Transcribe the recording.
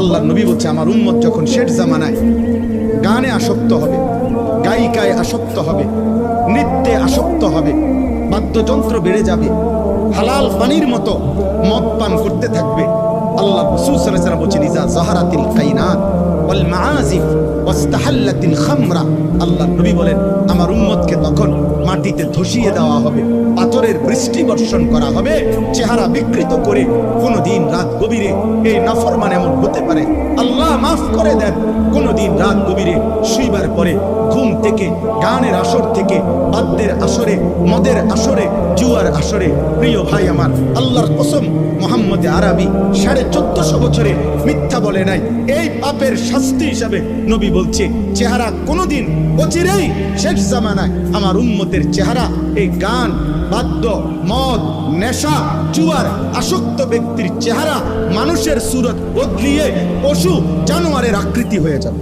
আল্লাহ নবী বলছে আমার উম্মত যখন শেষ জামানায় গানে আসক্ত হবে, গায়িকায় আসক্ত হবে, নৃত্যে আসক্ত হবে, বাদ্যযন্ত্র বেড়ে যাবে, হালাল পানির মতো মদ পান করতে থাকবে। আল্লাহ রাসূল সাল্লাল্লাহু আলাইহি ওয়াসাল্লাম বলেছেন ইজা যাহারাতিল কাইনাত ওয়াল মাআজিফ ওয়াস্তাহাল্লাতিল খামরা, আল্লাহ নবী বলেন আমার উম্মতকে তখন মাটিতে ধসিয়ে দেওয়া হবে, পাথরের বৃষ্টি বর্ষণ করা হবে, চেহারা বিকৃত করে। কোনদিন রাত গভীরে এই নাফরমান এমন হতে পারে, আল্লাহ মাফ করে দেন, কোনদিন রাত গভীরে শুইবার পরে ঘুম থেকে, গানের আসর থেকে, বাদ্যের আসরে, মদের আসরে, জুয়ার আসরে। প্রিয় ভাই আমার, আল্লাহর কসম মুহাম্মদ আরবি 1450 বছরে মিথ্যা বলে নাই। এই পাপের শাস্তি হিসাবে নবী বলছে চেহারা কোনদিন অচিরেই শেষ জামানায় আমার উম্মতের চেহারা এই গান, বাদ্য, মদ, নেশা, জুয়ার আসক্ত ব্যক্তির চেহারা মানুষের সুরত বদলিয়ে পশু জানোয়ারের আকৃতি হয়ে যাবে।